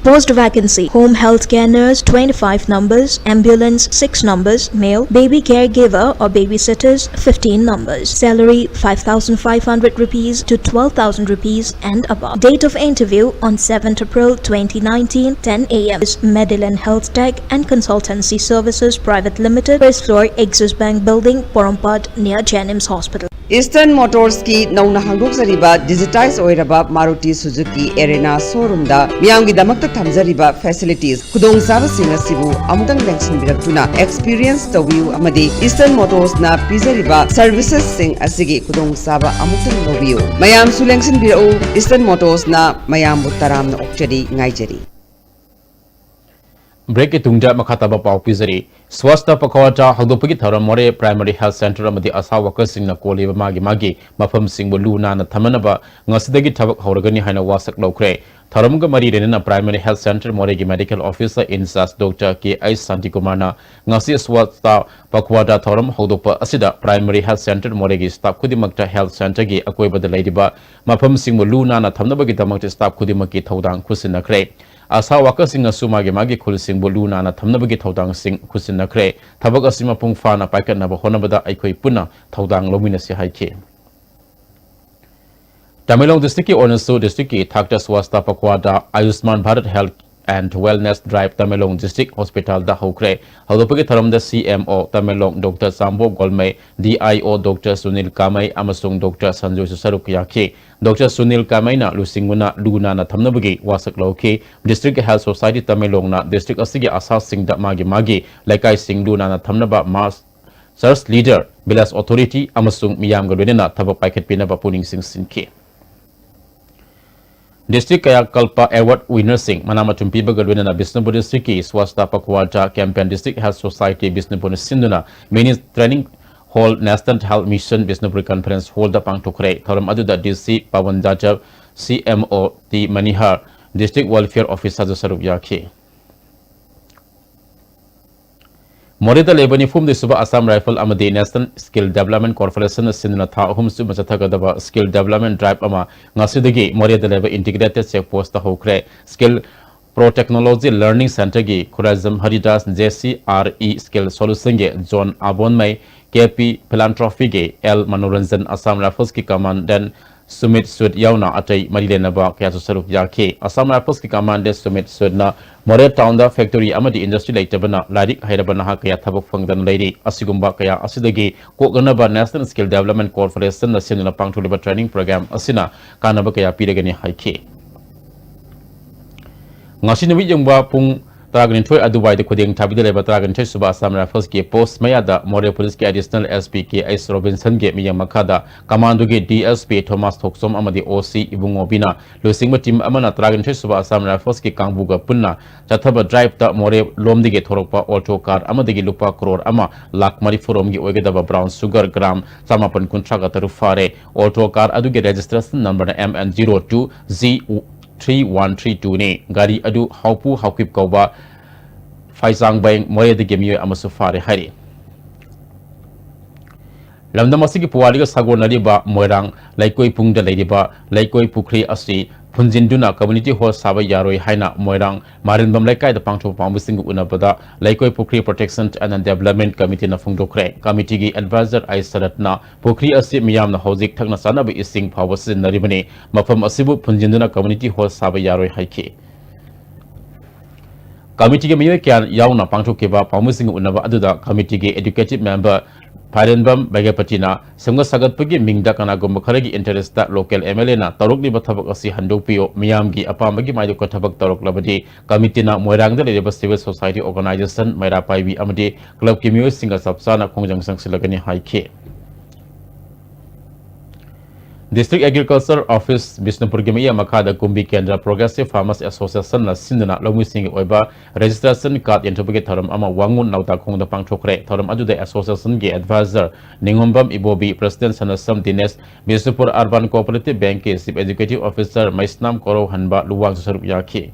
Speaker 25: Post vacancy, home health care nurse 25 numbers, ambulance 6 numbers, male, baby caregiver or babysitters 15 numbers. Salary 5,500 rupees to 12,000 rupees and above. Date of interview on 7th April 2019, 10 a.m. Medillion Health Tech and Consultancy Services Private Limited, first floor, Axis Bank Building, Porampad, near Janims Hospital.
Speaker 26: Eastern Motors ki nauna hangdok zariba digitize oiraba Maruti Suzuki Arena showroom da miyam gi damakta thamjariba facilities kudong saba singa sibu amutang lengsin biraktuna experience tobiu amadi Eastern Motors na pizariba services sing asigi kudong saba amutang lobiu mayam su lengsin birau Eastern Motors na mayam butaram na okchari ngaijari.
Speaker 1: Break itungja makhataba pau pizari swasta pakawata hagdopagi tharam more primary health center amadi asa workers singna koliba magi mafam singbu luna na thamanaba ngasidagi thabak hauragani haina wasak lokre tharamga mari renana primary health center more gi medical officer in charge Dr. K.I. Santikumar na ngasi swasta pakawata tharam hagdopa asida primary health center more gi staff kudimakta health center gi akoibada leidiba mafam singbu luna na thamnabagi tamakta staff kudimaki thaudang khusinakre asa wakasing asuma ge magi khulsing boluna na thamnabagi thaudang sing khusinakre thabak asima pungfa na paikat na bahonabada aikhoi puna thaudang lomina se haike Tamilong district ki Onasu district ki thakta swasta pakwada Ayushman Bharat Health and Wellness Drive Tamilong District Hospital da hokre hadopagi tharam da CMO Tamilong Dr. Sambo Golmai DIO Dr. Sunil Kamai amasung Dr. Sanjoy Saruk yakhi Dr. Sunil Kamai na lusinguna luna na thamnabagi wasak lauki District Health Society Tamilong na district asigi asa sing da magi laikai sing luna na thamnaba mas Search Leader Bilas Authority amasung miyam gadwenena thabak paikhet pinaba puning sing sinki District kaya kalpa award winner sing manama tumpi bagadwena na Bisnupur district ki swasta pakwata campaign District Health Society Bisnupur sinduna mini training hall National Health Mission Bisnupur Conference hall da pangtukre tharam aduda DC Pawan Jajav CMO T Manihar District Welfare Officer Saruk yakhi Morida Lebani Fum the Suba Assam Rifle Amadi National Skill Development Corporation Sinna Tha Hum Suba Chathagadaba Skill Development Drive Ama Ngasidagi Morida Leba Integrated Checkpost Hokre Skill Pro Technology Learning Center Gi Kurazam Haridas JCRE Skill Solution Ge John Abon Mai KP Philanthropy Ge L Manoranjan Assam Rifles Ki Commandant Sumit Sud Yauna Atai Marilenaba Kaya Saruk Yaki Assam Rifles Ki Commandant Sumit Sud na More Town da Factory Amadi Industry Laitabana Ladik Hairabana Kaya Tabuk Fangdan Lady Asigumba Kaya Asidagi Koganaba National Skill Development Corporation na Sinna Pangtuliba Training Program Asina Kanaba Kaya Piragani Haiki Ngasinawi Yangba Pung Tragan Toy Adubai the Kuding Tabida Leba Tragan Toy Suba Assam Rifles Ki Post Mayada More Police Ki Additional SP Ki S Robinson Ge Miyamakada Commando Ge DSP Thomas Thoksom Amadi OC Ibungobina Lusingba Team Amana Tragan Toy Suba Assam Rifles Ki Kangbuga Punna Chathaba Drive Ta More Lomdige Thorokpa Auto Car Amadigi Lupa Crore Ama Lak Marifurom Gi Ogadaba Brown Sugar Gram Samapan Kuntraga Tarufare Auto Car Aduge Registration Number MN02 Z 3132 ne gari adu haupu haukip kauba faisang bang moye de gemio amasu fare hari lamda masigi puwali ga sago naliba moirang laikoi pungda leidiba laikoi pukri asi Punjinduna community hall Saba Yaroi Haina Moirang Marin Bamlekai the Pangto Pambusing Unabada Laikoi Pukri Protection and Development Committee na Fungdokre Committee Advisor Aisaratna Pukri Asi Miyam na Hozik Tagna Sanabi Ising Pawasin Naribani Mafam Asibu Punjinduna community hall Saba Yaroi Haiki Committee Mio Kyan Yauna Pangto Kiba Pamusing Unaba Aduda Committee Educative Member Pairenbam Bagapatina, Sunga Sagat Pagi Mingda Kanago Makaragi interest that local MLA na Tarok Liba Tabak Asi Handopio, Miyamgi, Apamagi Maidoko Tabak Tarok Labadi, Committee na Moirang the Labour Civil Society Organization, Maira Paivi Amadi, Club Kimio Singa Sapsana Kongjang Sang Silagani High K. District Agriculture Office Bisnupur Gimia Makada Kumbi Kendra Progressive Farmers Association na Sindana Lomu Sing Oiba Registration Card Intubage Thorum Ama Wangun Nauta Kong the Pangchokre Thorum Adu the Association Ge Advisor Ningombam Ibobi President Sanasam Dines Bisnupur Urban Cooperative Bank Chief Executive Officer Maisnam Koro Hanba Luwang Sarup Yaki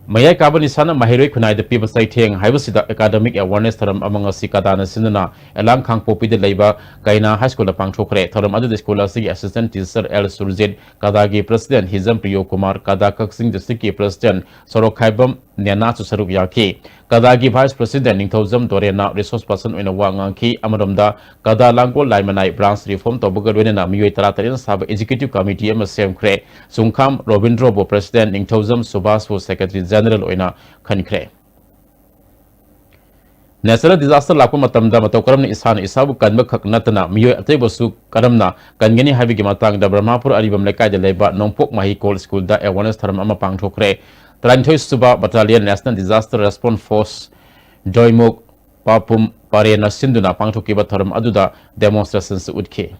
Speaker 1: Maya Kabani Sana Mahiri Kunai the people citing Hivasida Academic Awareness Thorum among us Sikadana Sinana Elang Kang Popi the Labor Kaina High School of Pangchokre Thorum Adu the Scholastic Assistant Teacher El Surzid Kadagi President Hizam Priyo Kumar Kadakak Singh the Siki President Sorokaibam Nana Sarup Yaki Kadagi Vice President Ningthozam Dorena Resource Person in a Wanganki Amadamda Kada Lango Laimanai Branch Reform Tobugarwena Mui Taratarin Sab Executive Committee Masem Kre Sungkam Robindrobo President Ningthozam Subas was Secretary General Oina Kankre Natural disaster Laku Matamda Matokaram Isan Isabu Kanbak Natana Mui Atebosu Karamna Kangani Habi Gimatang the Brahmapur Aribam Leka de Leba Nompok Mahi Cold School da Awareness Taram Ama Pangchokre Trantoy Suba Battalion National Disaster Response Force Doimok Papum Parena Sinduna Pangtoki Bataram Aduda demonstrations Udke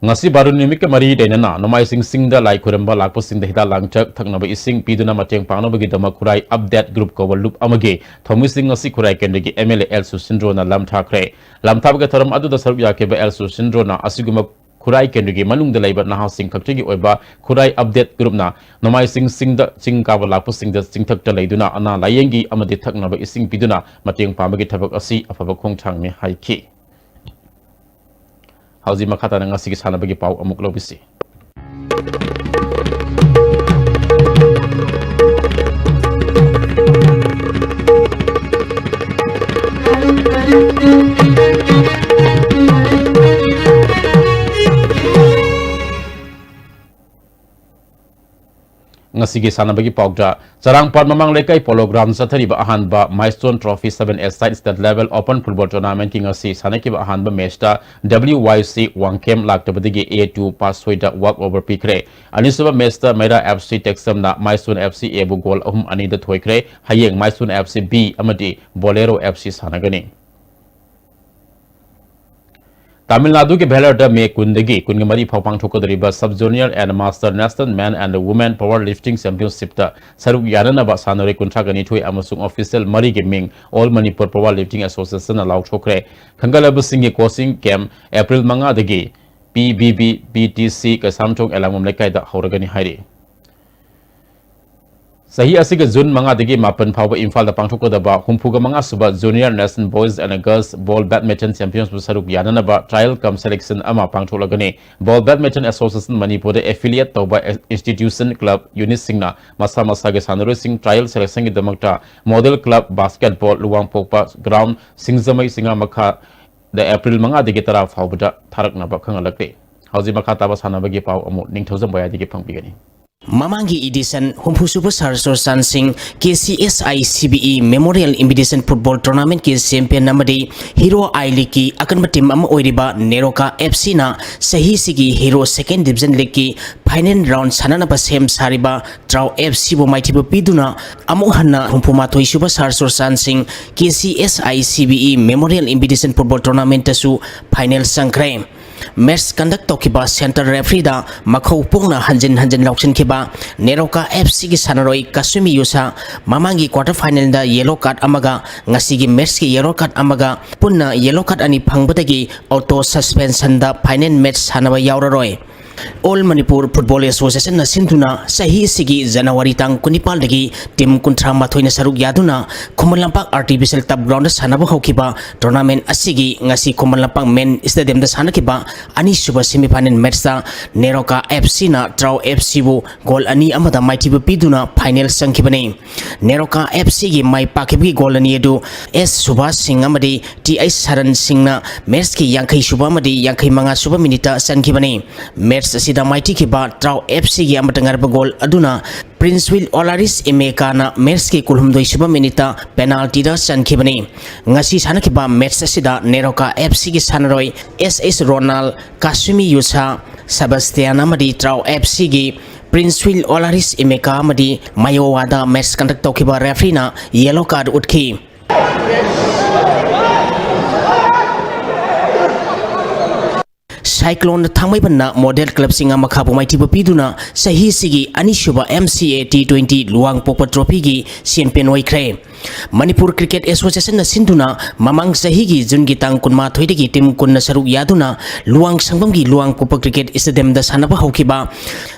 Speaker 1: Ngasi baru nimika mari denana nomai sing da lai kuramba lakpo sing da hita langchak thaknaba ising piduna mateng pangno bagi dama kurai update group cover loop amage thomu sing ngasi kurai kendegi MLA El Susindro na lam thakre lam thabga thoram adu da sarb yake ba El Susindro na asiguma kurai kendegi manung da laiba na housing kaktigi oiba kurai update group na nomai sing da sing ka ba lakpo sing da sing thak ta leiduna ana layengi amade thaknaba ising piduna mateng pamagi thabak asi afaba khongthang me haiki Hauzi makata na nga sige sana bagi pau amuk lobisi. Ngasige sana bagi pogda sarang par mamang lekai polo ground sa thari ba ahan ba milestone trophy 7S side state level open football tournament king ngasi sana ki ba ahan ba match ta WYC Wangkem lak ta badigi A2 pass soida walk over pikre ani suba match ta Mera FC Texam na milestone FC ebu goal ani da thoikre hayeng milestone FC B amadi Bolero FC sana gani Tamil Nadu ke Bhelada me kundagi kungamari phapang thokodriba sub junior and master national man and women powerlifting championship ta saruk yanana ba sanore kunthagani thoi amasung official mari ge ming all Manipur powerlifting association allow thokre khangalab singi coaching camp April manga dagi PBB BTC ka samthong elangom lekai da horagani hairi Sahi asiga June manga digi mapan phawa Imphal da pangthok da ba humpuga manga suba junior national boys and girls ball badminton champions saruk yanana ba trial cum selection ama pangtholagani ball badminton association Manipur affiliate toba institution club unit singna masa masa ge sanaro sing trial selection ge damakta model club basketball luwang pokpa ground singzamai singa makha the April manga digi tara phawda tharakna ba khangalakre hauji makha taba sanabagi paw amu ningthozam baya digi phangbigani
Speaker 3: Mamangi edition Humpusupa Sarsor Sansing KCSI CBE Memorial Invitation Football Tournament ki champion namadi Hero I League ki akan team am oiriba Neroka FC na sahi sigi Hero second division league ki final round sanana pa sem sariba Trau FC bo maitiba piduna amu hanna Humpuma Toisupa Sarsor Sansing KCSI CBE Memorial Invitation Football Tournament tasu final sangkre Match conduct tokiba center referee da makhau pungna hanjin lauksin kiba Neroka FC ki sanaroi Kasumi Yusa mamangi quarter final da yellow card amaga ngasigi match ki yellow card amaga punna yellow card ani phangbadagi auto suspension da final match sanawa yauraroi All Manipur Football Association na sinduna sahi sigi January tang kunipal dagi tim kuntra mathoi na saruk yaduna Khumalampang Artificial Turf Ground sanaba hokiba tournament asigi ngasi Khumalampang Main Stadium da sanakiba ani suba semi-final match da Neroka FC na Trau FC bu goal ani amada maiti piduna final sangkibani Neroka FC gi mai pakibi goal ani edu S Subhas Singh amadi TI Saran Singh na match ki yankai suba amadi yankai manga suba minita sangkibani match sida maiti kiba Trau FC gi amata ngarba goal aduna Prince Will Olaris Emeka na match ki kulhumdoi suba minita penalty da sankibani ngasi sanakiba match sida Neroka FC gi sanaroi SS Ronald Kasumi Yusa Sebastian amadi Trau FC gi Prince Will Olaris Emeka amadi Mayowada match conduct tokiba referee na yellow card utki Cyclone Thangmaibanna Model Club Singa Makhabu Maiti Piduna Sahi Sigi Anishuba MCA T20 Luang Popa Trophy gi champion oikre Manipur Cricket Association na sinduna mamang sahigi jungi tang kunma thoidagi tim kunna saruk yaduna Luang Sangbam gi Luang Popa Cricket Stadium da sanaba hokiba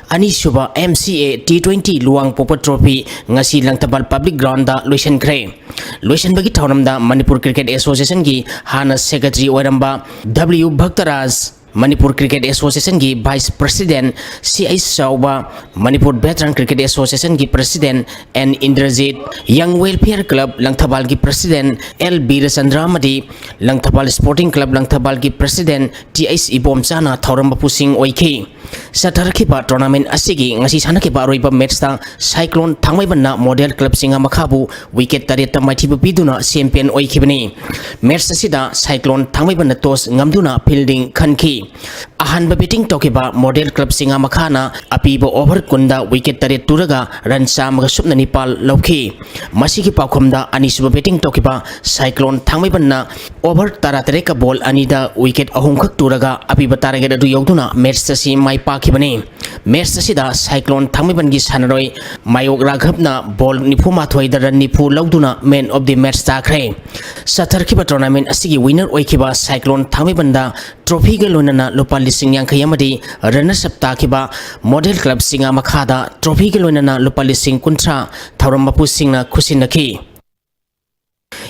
Speaker 3: Anishuba MCA T20 Luang Popa Trophy ngasi Langtabal Public Ground da loisan kre loisan bagi thaunam da Manipur Cricket Association gi hana secretary oiramba W Bhaktaraj Manipur Cricket Association gi Vice President C.I. Sauba, Manipur Veteran Cricket Association gi President N. Indrajit, Young Welfare Club Langthabal gi President L. Birasandra Madi, Langthabal Sporting Club Langthabal gi President T.S. Ibomchana Thauram Pusing Oiki. Satarkiba tournament asigi ngasi sanakiba roiba match ta Cyclone Thangmaibanna Model Club Singa Makhabu wicket tareta maiti piduna champion oikibani. Match asida Cyclone Thangmaibanna toss ngamduna fielding khanki. Ahanba batting tokiba Model Club Singa Makhana apiba over kunda wicket taret turaga run samaga supna nipal lauki. Masigi paukhomda anisuba batting tokiba Cyclone Thangmaibanna over taratareka ball anida wicket ahumkhak turaga apiba target adu yogduna match sasi mai pakibani. Match sasida Cyclone Thangmaiban gi sanaroi Mayok Raghapna ball nipu mathoi da run nipu lauduna man of the match takre. Satarkiba tournament asigi winner oikiba Cyclone Thangmaibanda trophy ga lonana lupa lising yang kayamadi runners up takiba Model Club Singa Makhada trophy ga lonana lupa lising kuntra thauram mapu singna khusinaki.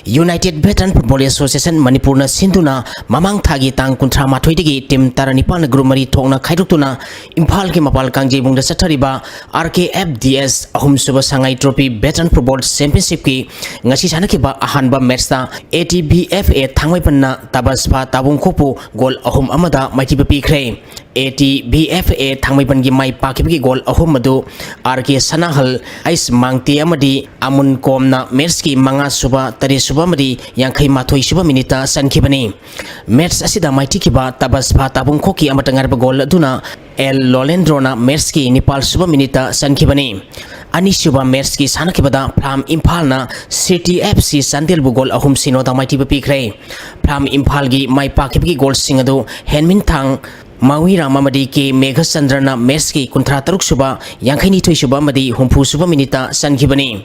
Speaker 3: United Veteran Football Association Manipur na sinduna mamang thagi tang kuntra mathoidagi tim taranipal na grumari thongna khairuktuna Imphal ki mapal kangjebung da sathariba RKFDS ahum suba sangai trophy Veteran Football Championship ki ngasi sanakiba ahanba match ta ATBFA thangmaipanna tabaspa tabung khopu goal ahum amada maitiba pikre ATBFA thangmaipan gi mai pakibagi goal ahum madu RK Sanahal Ais Mangti amadi Amun Komna match ki manga suba tari suba madi yankai mathoi suba minita sankibani match asida maiti kiba tabaspa tabung khoki amatangar ba goal aduna El Lolendrona match ki Nepal suba minita sankibani ani suba match ki sanakibada Phlam Imphal na City FC Sandel bu goal ahum sinoda maiti ba pikre Phlam Imphal gi mai pakibagi goal singadu Henmin Thang Mawi Ramamadi ke Megha Chandrana match ki kuntra taruk suba yankai ni thoi suba madi humpu suba minita sankibani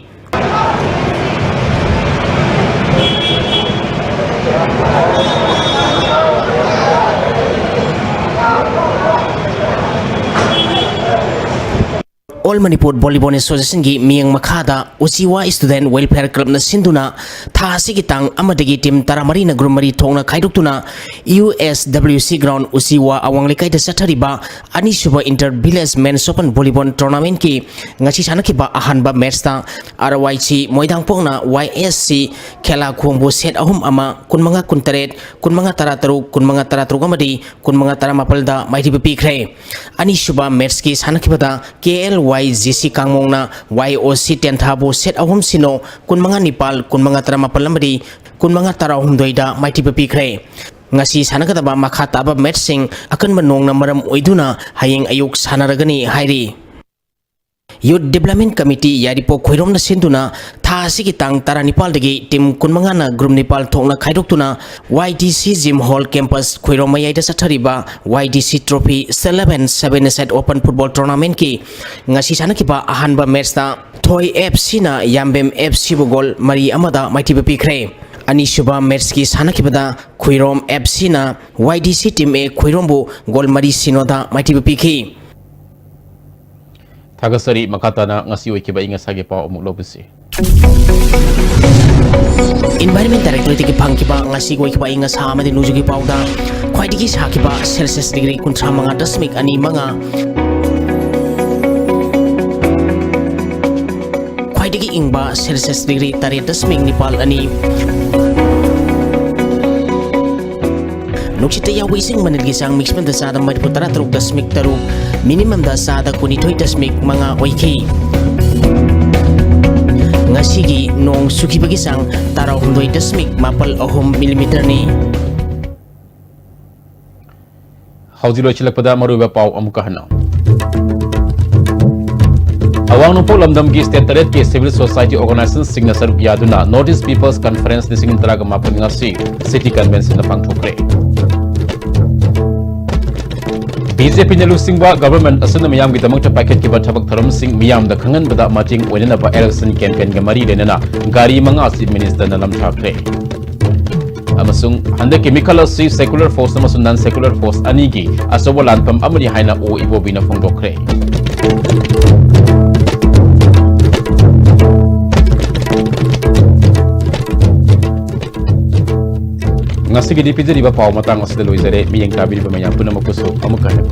Speaker 3: All Manipur Volleyball Association gi Miang Makhada Uchiwa Student Welfare Club na sinduna tha sigi tang amadagi team taramari na grumari thongna khaiduktuna USWC ground Uchiwa awanglekai da sathariba ani suba inter village men's open volleyball tournament ki ngasi sanakiba ahanba match ta RYC moidang pongna YSC khela khombu set ahum ama kunmanga kuntaret kunmanga tarataru kunmanga tarataru amadi kunmanga taramapal da maiti pikre ani suba match ki sanakibada KLY YGC Kangmongna YOC Tenthabu set ahum sino kunmanga Nepal kunmanga taramapal amadi kunmanga tarahum doida maiti pikre ngasi sanakadaba makhata ba match sing akan manong na maram oiduna hayeng ayuk sanaragani hairi Youth Development Committee Yaripo Khoirom na sinduna tha sigi tang taranipal dagi tim kunmanga na group Nepal thongna khaidoktuna YDC Gym Hall Campus Khoirom mayai da sathariba YDC Trophy 7 set Open Football Tournament ki ngasi sanakiba ahanba match ta Thoi FC na Yambem FC bu goal mari amada maiti pikre Anishuba Merski Sanakibada Kuirom Epsina YDC team A Kuirombo Gol Mari Sinoda Mighty Piki
Speaker 1: Tagasari Makatana ngasi wikiba inga sage pa umulobusi.
Speaker 3: Environment Directorate ki phangkiba ngasi wikiba inga sa amadi nujugi pauda khwaidigi sakiba Celsius degree kuntra manga dasmik ani manga khwaidigi ingba Celsius degree tare dasmik nipal ani Nuksita ya wising manilgi sang mixman da sada Manipur tara taruk dasmik taruk minimum da sada kunitoy dasmik mga oiki ngasigi nong suki bagi sang taraw hundoy dasmik mapal ohum millimeter ni
Speaker 1: Haujilo chilak pada maruba pau amukahana. Awang numpuk lamdam ki state taret ki civil society organization signature yaduna Northeast People's Conference nising interaga mapun ngasi city convention na pangthokre. BJP na lusingba government asana miyam ki damang packet ki bathabak tharam sing miyam da khangan bada mating wenena ba election campaign ga mari lenana gari manga chief minister na lam thakre. Amasung handa chemical asi secular force amasung non secular force anigi asobo lanpam amani haina o ibobi na phongdokre. Ngasigi di pizza di ba pau matang asda loizare miyang tabi di ba mayang punamakuso amukan na